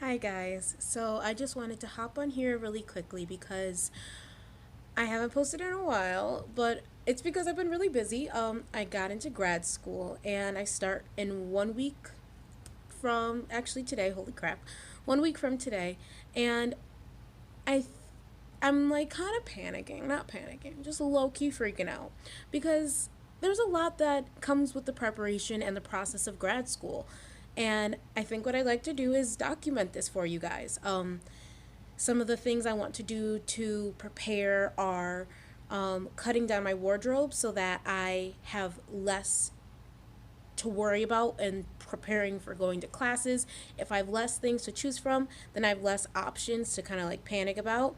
Hi guys. So I just wanted to hop on here really quickly because I haven't posted in a while, but it's because I've been really busy. I got into grad school and I start in 1 week from actually today. Holy crap. 1 week from today. And I th- I'm like kind of panicking, not panicking, just low key freaking out because there's a lot that comes with the preparation and the process of grad school. And I think what I'd like to do is document this for you guys. Some of the things I want to do to prepare are cutting down my wardrobe so that I have less to worry about and preparing for going to classes. If I have less things to choose from, then I have less options to kind of like panic about.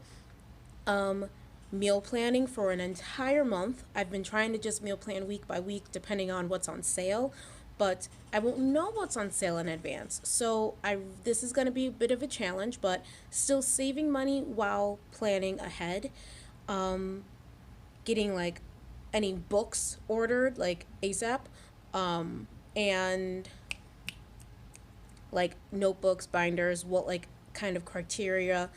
Um, Meal planning for an entire month. I've been trying to just meal plan week by week depending on what's on sale, but I won't know what's on sale in advance. So I this is going to be a bit of a challenge, but still saving money while planning ahead. Um, Getting like any books ordered like ASAP. And like notebooks, binders, what like kind of criteria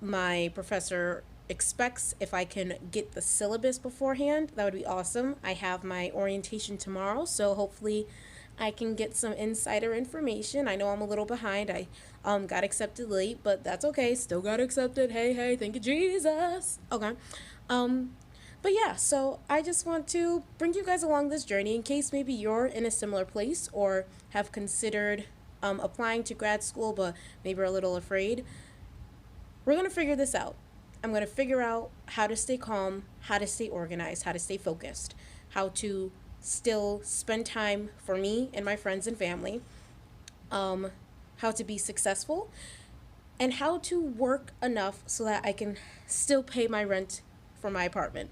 my professor expects. If I can get the syllabus beforehand, that would be awesome. I have my orientation tomorrow, so hopefully I can get some insider information. I know I'm a little behind. I got accepted late, but that's okay. Still got accepted. Hey, hey, thank you, Jesus. Okay. Um but yeah, so I just want to bring you guys along this journey in case maybe you're in a similar place or have considered applying to grad school, but maybe are a little afraid. We're going to figure this out. I'm going to figure out how to stay calm, how to stay organized, how to stay focused, how to still spend time for me and my friends and family, um, how to be successful, and how to work enough so that I can still pay my rent for my apartment.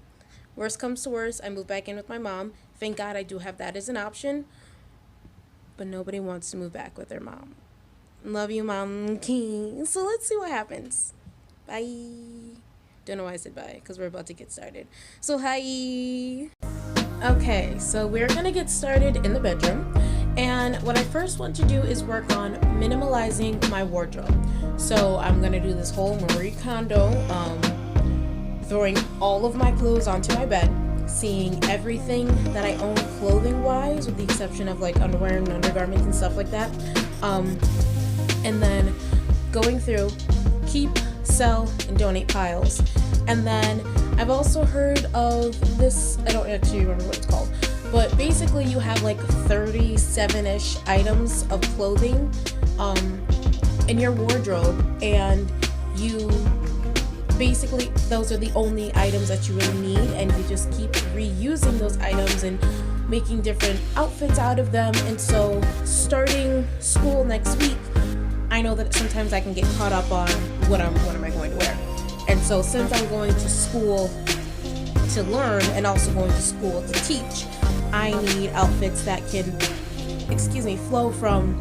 Worst comes to worst, I move back in with my mom. Thank God I do have that as an option, but nobody wants to move back with their mom. Love you, Mom King. So let's see what happens. Bye. Don't know why I said bye because we're about to get started. So, hi. Okay, so we're gonna get started in the bedroom. And what I first want to do is work on minimalizing my wardrobe. So, I'm gonna do this whole Marie Kondo, throwing all of my clothes onto my bed, seeing everything that I own clothing wise, with the exception of like underwear and undergarments and stuff like that. And then going through, keep, sell, and donate piles. And then I've also heard of this, I don't actually remember what it's called, but basically you have like 37-ish items of clothing in your wardrobe, and you basically, those are the only items that you really need, and you just keep reusing those items and making different outfits out of them. And so starting school next week, I know that sometimes I can get caught up on what am I going to wear. And so since I'm going to school to learn and also going to school to teach, I need outfits that can, flow from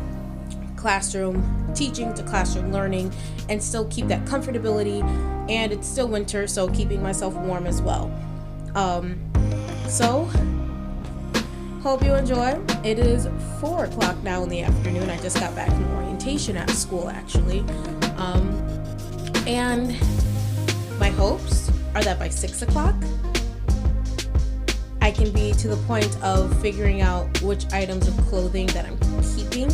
classroom teaching to classroom learning and still keep that comfortability. And it's still winter, so keeping myself warm as well. So hope you enjoy. It is 4 o'clock now in the afternoon. I just got back from orientation at school, actually. And my hopes are that by 6 o'clock, I can be to the point of figuring out which items of clothing that I'm keeping,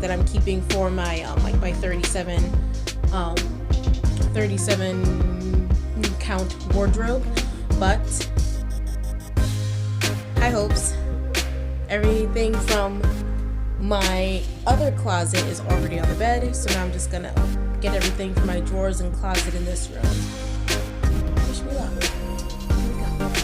that I'm keeping for my my 37 count wardrobe. But high hopes. Everything from my other closet is already on the bed, so now I'm just gonna get everything from my drawers and closet in this room. Wish me luck. Here we go.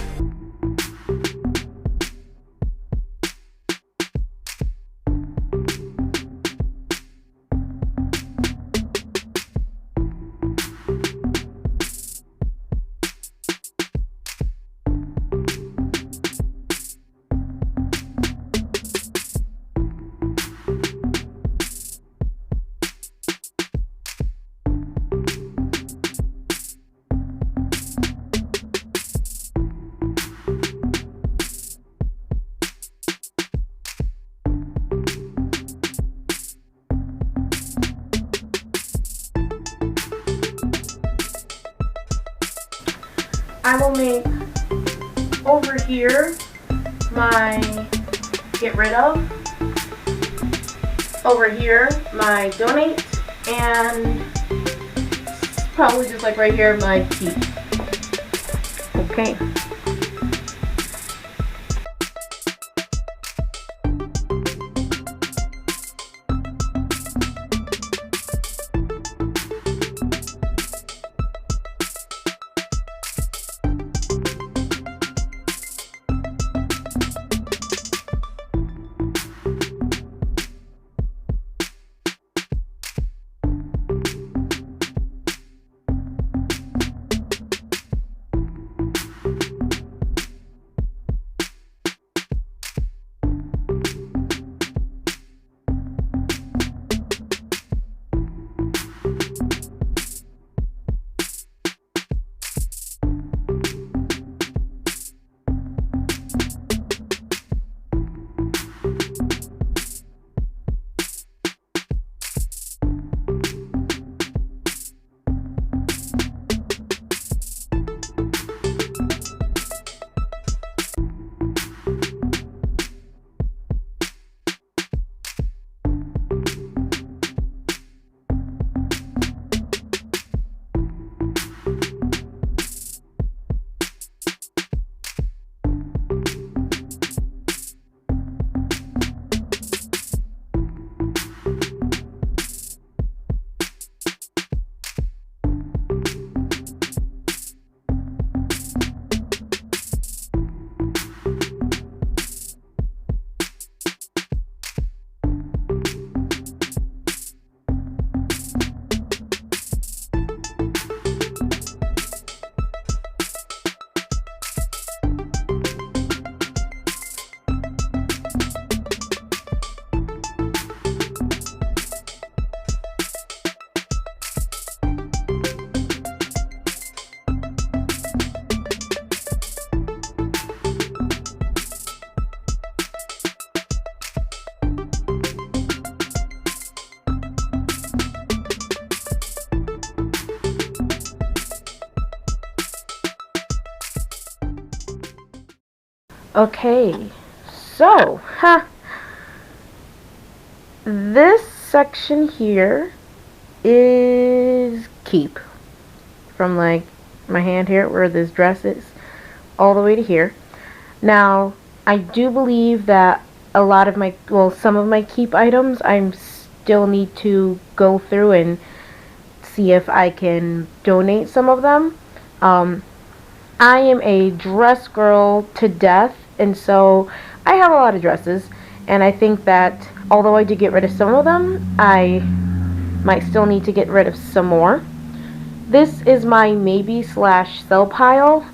I will make over here my get rid of, over here my donate, and probably just like right here my keep. Okay. Okay, so, this section here is keep. From like my hand here where this dress is all the way to here. Now, I do believe that a lot of my, well, some of my keep items I still need to go through and see if I can donate some of them. I am a dress girl to death, and so I have a lot of dresses, and I think that although I did get rid of some of them, I might still need to get rid of some more. This is my maybe slash sell pile.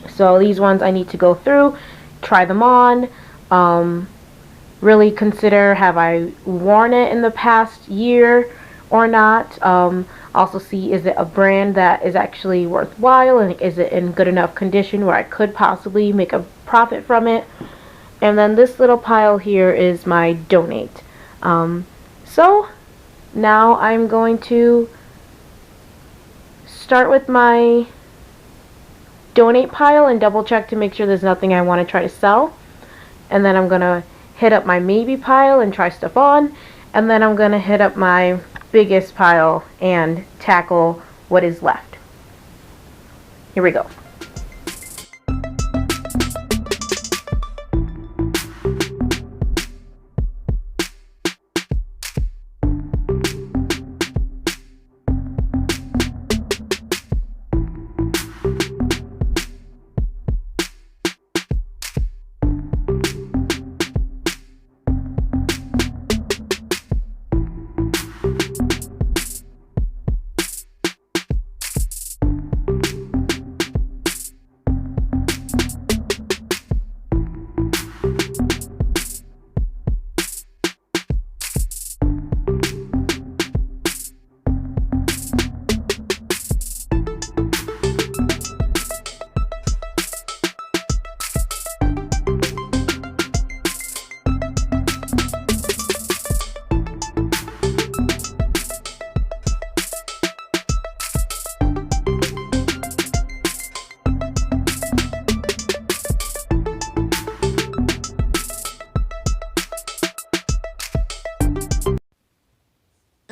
So these ones I need to go through, try them on, really consider have I worn it in the past year or not. Also see, is it a brand that is actually worthwhile, and is it in good enough condition where I could possibly make a profit from it. And then this little pile here is my donate. So now I'm going to start with my donate pile and double check to make sure there's nothing I want to try to sell. And then I'm going to hit up my maybe pile and try stuff on. And then I'm going to hit up my biggest pile and tackle what is left. Here we go.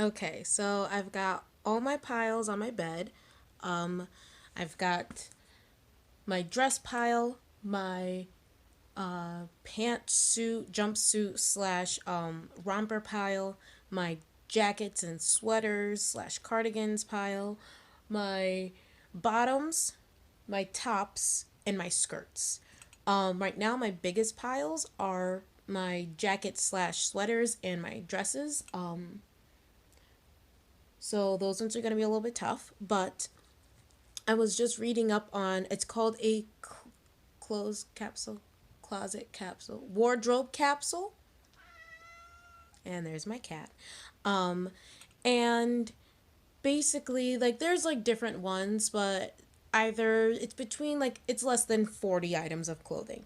Okay, so I've got all my piles on my bed. Um, I've got my dress pile, my pantsuit, jumpsuit slash romper pile, my jackets and sweaters slash cardigans pile, my bottoms, my tops, and my skirts. Right now, my biggest piles are my jackets slash sweaters and my dresses. So those ones are going to be a little bit tough, but I was just reading up on it's called a clothes capsule, closet capsule, wardrobe capsule. And there's my cat. Um, and basically, like, there's like different ones, but either it's between like it's less than 40 items of clothing.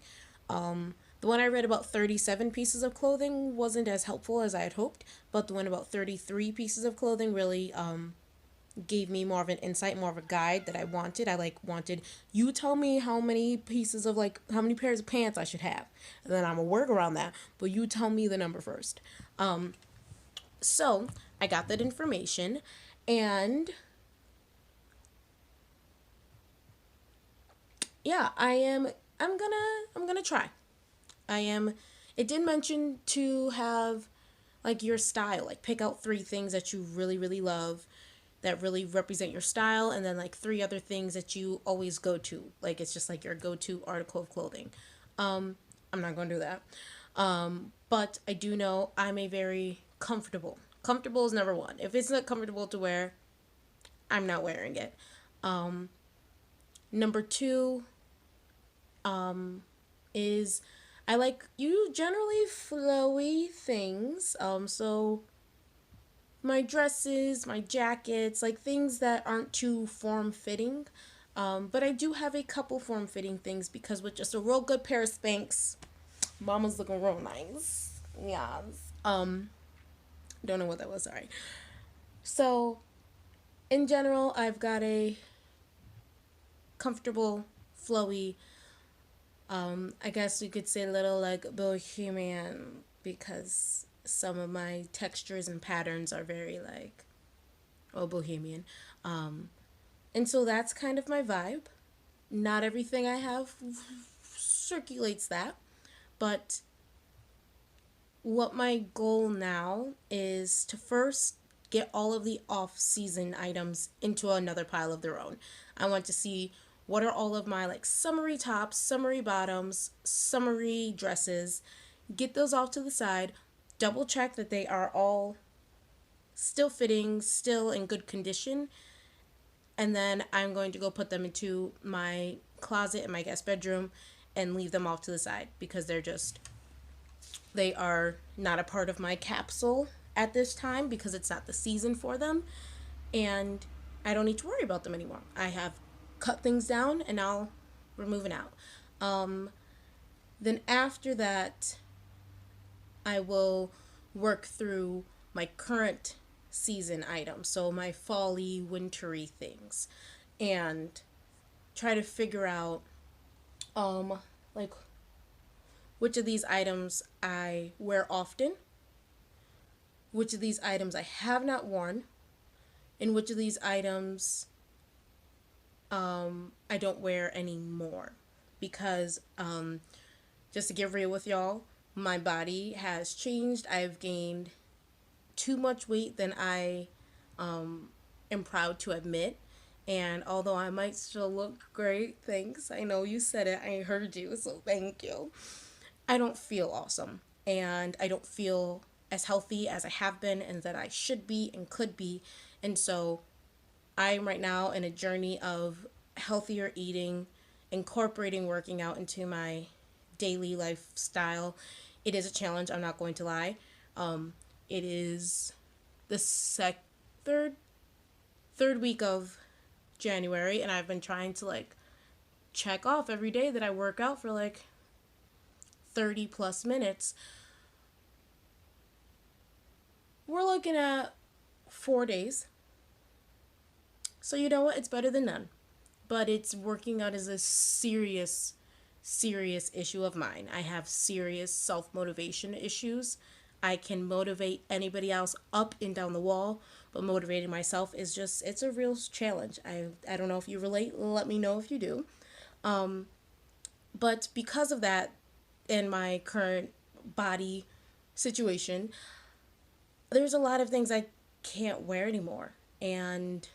The one I read about 37 pieces of clothing wasn't as helpful as I had hoped, but the one about 33 pieces of clothing really gave me more of an insight, more of a guide that I wanted. I like wanted you tell me how many pieces of like how many pairs of pants I should have, and then I'm gonna work around that. But you tell me the number first. So I got that information, and yeah, I'm gonna try. I am. It did mention to have like your style, like pick out three things that you really love that really represent your style, and then like three other things that you always go to, like it's just like your go-to article of clothing. I'm not going to do that. But I do know I'm a very comfortable is number one. If it's not comfortable to wear, I'm not wearing it. Number two is I like you generally flowy things. So my dresses, my jackets, like things that aren't too form fitting. But I do have a couple form fitting things because with just a real good pair of Spanx, mama's looking real nice. Yes. Don't know what that was, sorry. So in general, I've got a comfortable, flowy, I guess you could say a little like bohemian because some of my textures and patterns are very like, oh, bohemian. And so that's kind of my vibe. Not everything I have circulates that, but what my goal now is to first get all of the off-season items into another pile of their own. I want to see what are all of my like summery tops, summery bottoms, summery dresses, get those off to the side, double check that they are all still fitting, still in good condition, and then I'm going to go put them into my closet in my guest bedroom and leave them off to the side because they are not a part of my capsule at this time because it's not the season for them, and I don't need to worry about them anymore. I have cut things down and now we're moving out. Then after that, I will work through my current season items, so my fall-y, wintry things, and try to figure out like which of these items I wear often, which of these items I have not worn, and which of these items I don't wear anymore. Because just to get real with y'all, my body has changed. I've gained too much weight than I am proud to admit. And although I might still look great, thanks. I know you said it. I heard you, so thank you. I don't feel awesome. And I don't feel as healthy as I have been and that I should be and could be. And so I'm right now in a journey of healthier eating, incorporating working out into my daily lifestyle. It is a challenge, I'm not going to lie. It is the third week of January, and I've been trying to like check off every day that I work out for like 30 plus minutes. We're looking at 4 days. So you know what? It's better than none. But it's working out as a serious issue of mine. I have serious self-motivation issues. I can motivate anybody else up and down the wall, but motivating myself is just, it's a real challenge. I don't know if you relate. Let me know if you do. But because of that, in my current body situation, there's a lot of things I can't wear anymore. And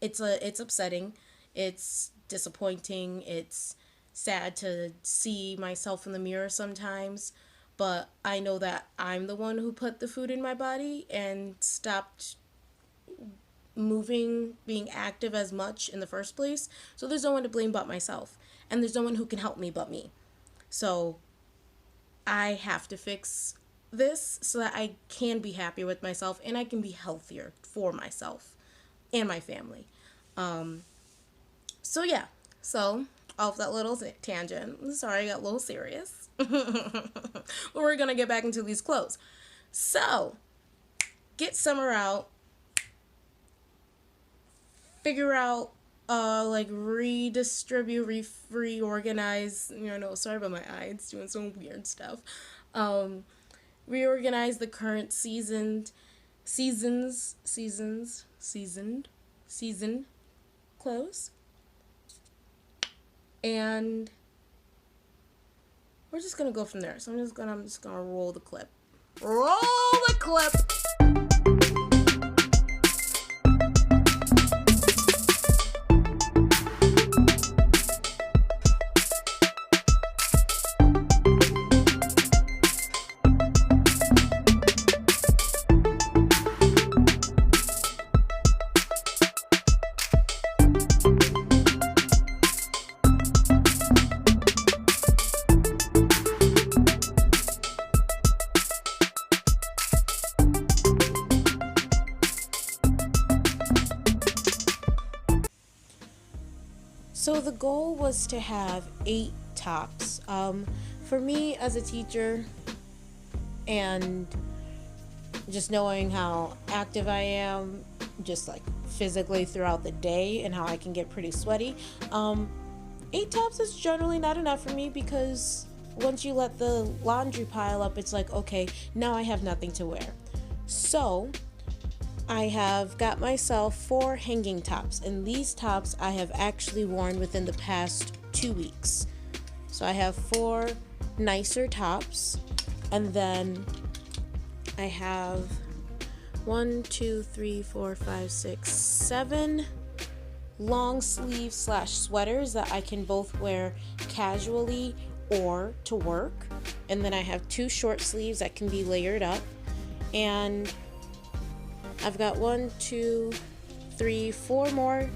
it's upsetting. It's disappointing. It's sad to see myself in the mirror sometimes, but I know that I'm the one who put the food in my body and stopped moving, being active as much in the first place. So there's no one to blame but myself. And there's no one who can help me but me. So I have to fix this so that I can be happier with myself and I can be healthier for myself and my family. So yeah, so off that little tangent, sorry I got a little serious. But we're gonna get back into these clothes. So, get summer out, figure out, like redistribute, reorganize, sorry about my eye, it's doing some weird stuff. Reorganize the current seasoned clothes. And we're just gonna go from there. So I'm just gonna roll the clip. Roll the clip. So the goal was to have 8 tops. For me as a teacher and just knowing how active I am, just like physically throughout the day and how I can get pretty sweaty, 8 tops is generally not enough for me because once you let the laundry pile up, it's like, okay, now I have nothing to wear. So I have got myself 4 hanging tops, and these tops I have actually worn within the past 2 weeks. So I have 4 nicer tops, and then I have 7 long sleeve / sweaters that I can both wear casually or to work, and then I have 2 short sleeves that can be layered up, and I've got 4 more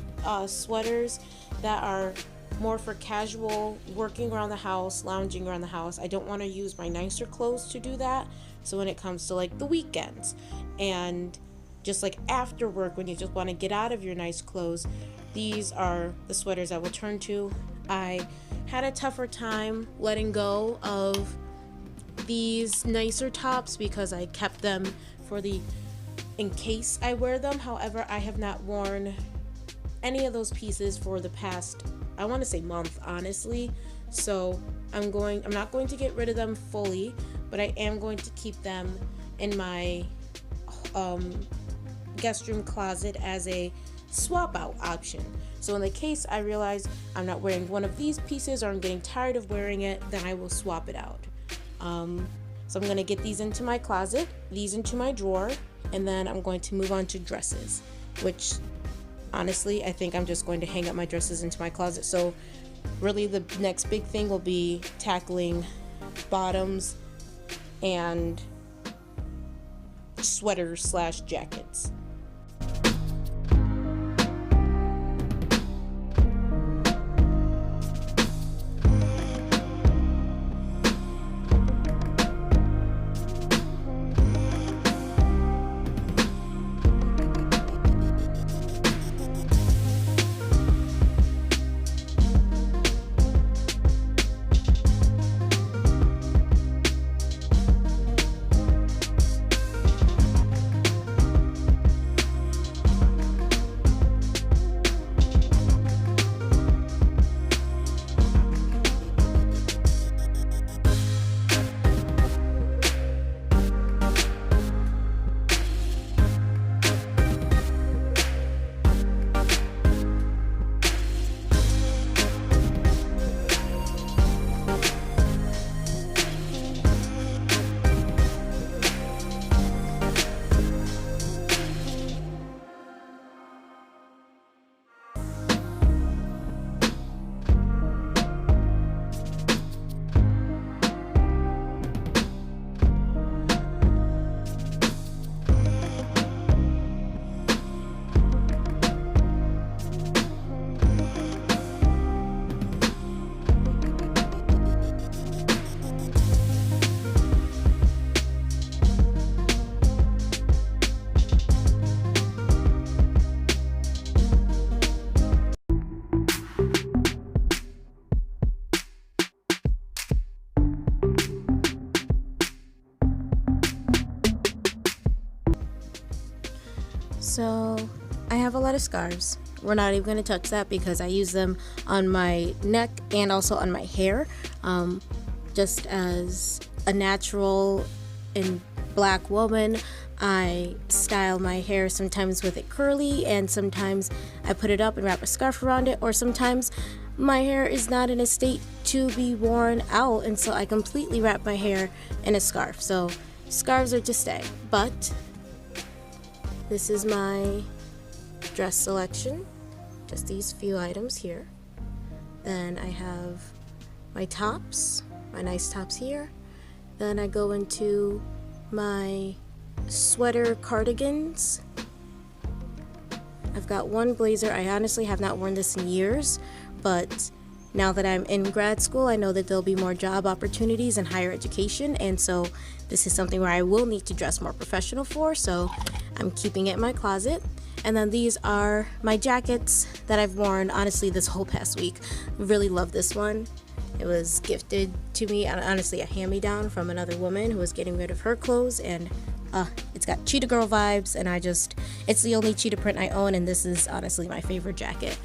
sweaters that are more for casual working around the house, lounging around the house. I don't want to use my nicer clothes to do that. So when it comes to like the weekends and just like after work when you just want to get out of your nice clothes, these are the sweaters I will turn to. I had a tougher time letting go of these nicer tops because I kept them in case I wear them. However, I have not worn any of those pieces for the past, I want to say month, honestly. So I'm not going to get rid of them fully, but I am going to keep them in my guest room closet as a swap out option. So in the case I realize I'm not wearing one of these pieces or I'm getting tired of wearing it, then I will swap it out. So I'm going to get these into my closet, these into my drawer, and then I'm going to move on to dresses, which honestly, I think I'm just going to hang up my dresses into my closet. So really the next big thing will be tackling bottoms and sweaters / jackets. So I have a lot of scarves. We're not even going to touch that because I use them on my neck and also on my hair. Just as a natural and black woman, I style my hair sometimes with it curly, and sometimes I put it up and wrap a scarf around it, or sometimes my hair is not in a state to be worn out, and so I completely wrap my hair in a scarf. So scarves are to stay. But this is my dress selection, just these few items here. Then I have my tops, my nice tops here. Then I go into my sweater cardigans. I've got one blazer. I honestly have not worn this in years, but now that I'm in grad school, I know that there'll be more job opportunities in higher education, and so this is something where I will need to dress more professional for, so I'm keeping it in my closet. And then these are my jackets that I've worn, honestly, this whole past week. Really love this one. It was gifted to me, honestly, a hand-me-down from another woman who was getting rid of her clothes, and it's got cheetah girl vibes, and it's the only cheetah print I own, and this is honestly my favorite jacket.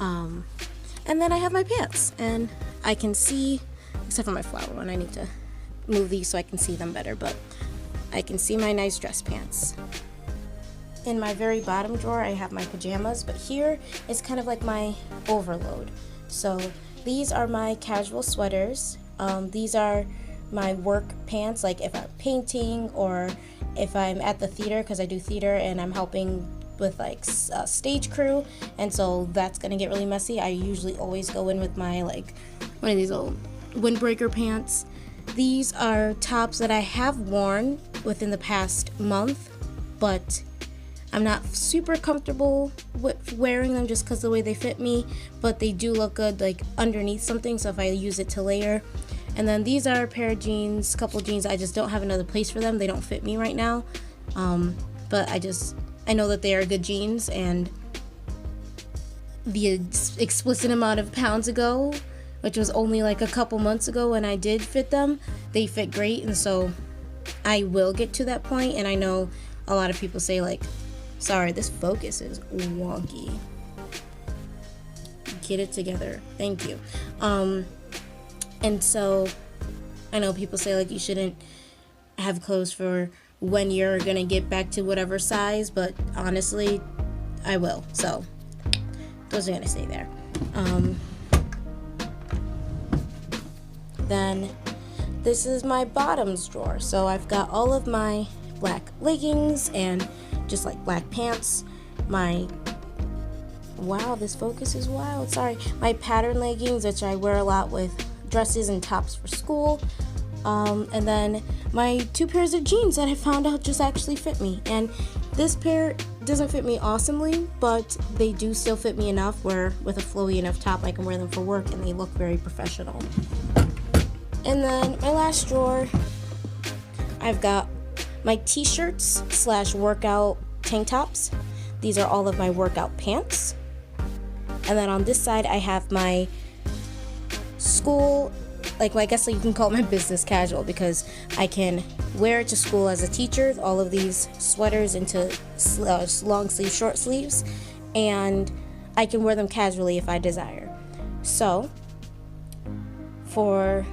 And then I have my pants, and I can see, except for my flower one, I need to move these so I can see them better, but I can see my nice dress pants. In my very bottom drawer, I have my pajamas, but here is kind of like my overload. So these are my casual sweaters. These are my work pants, like if I'm painting or if I'm at the theater, because I do theater and I'm helping with like stage crew, and so that's gonna get really messy. I usually always go in with my like one of these old windbreaker pants. These are tops that I have worn within the past month, but I'm not super comfortable with wearing them just because the way they fit me, but they do look good like underneath something, so if I use it to layer. And then these are a pair of jeans, couple jeans. I just don't have another place for them. They don't fit me right now, but I know that they are good jeans, and the explicit amount of pounds ago, which was only like a couple months ago when I did fit them, they fit great, and so I will get to that point. And I know a lot of people say like, sorry, this focus is wonky. Get it together. Thank you. And so I know people say like you shouldn't have clothes for when you're gonna get back to whatever size, but honestly, I will. So those are gonna stay there. Then this is my bottoms drawer. So I've got all of my black leggings and just like black pants. Wow, this focus is wild. Sorry. My pattern leggings, which I wear a lot with dresses and tops for school. And then my two pairs of jeans that I found out just actually fit me. And this pair doesn't fit me awesomely, but they do still fit me enough where with a flowy enough top I can wear them for work and they look very professional. And then my last drawer, I've got my t-shirts / workout tank tops. These are all of my workout pants. And then on this side I have my school, well, I guess you can call it my business casual, because I can wear it to school as a teacher, all of these sweaters into long sleeve, short sleeves, and I can wear them casually if I desire. So for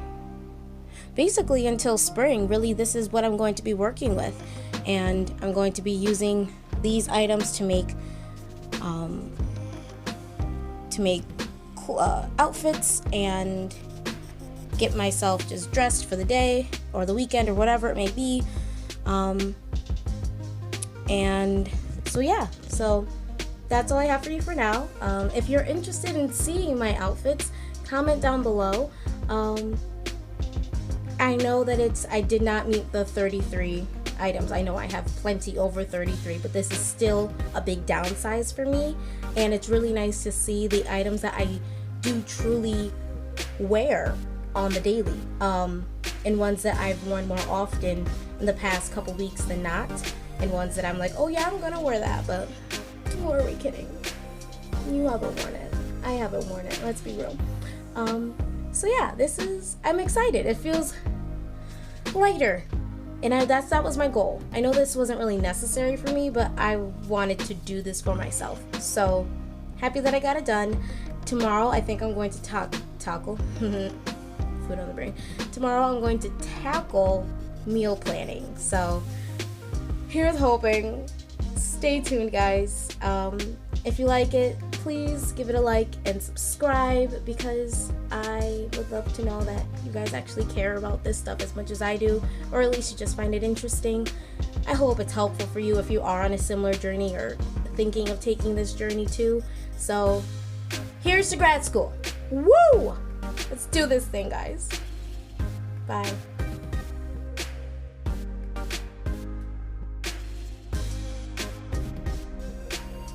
basically until spring, really, this is what I'm going to be working with, and I'm going to be using these items to make outfits and get myself just dressed for the day or the weekend or whatever it may be. And so yeah, so that's all I have for you for now. If you're interested in seeing my outfits, comment down below. I know that I did not meet the 33 items. I know I have plenty over 33, but this is still a big downsize for me, and it's really nice to see the items that I do truly wear on the daily, and ones that I've worn more often in the past couple weeks than not, and ones that I'm like, oh yeah, I'm gonna wear that, but who are we kidding? You haven't worn it. I haven't worn it, let's be real. So yeah, I'm excited. It feels lighter And that was my goal. I know this wasn't really necessary for me, but I wanted to do this for myself. So happy that I got it done. Tomorrow, I think I'm going to tackle food on the brain. Tomorrow, I'm going to tackle meal planning. So here's hoping. Stay tuned, guys. If you like it, please give it a like and subscribe, because I would love to know that you guys actually care about this stuff as much as I do, or at least you just find it interesting. I hope it's helpful for you if you are on a similar journey or thinking of taking this journey too. So here's to grad school. Woo! Let's do this thing, guys. Bye.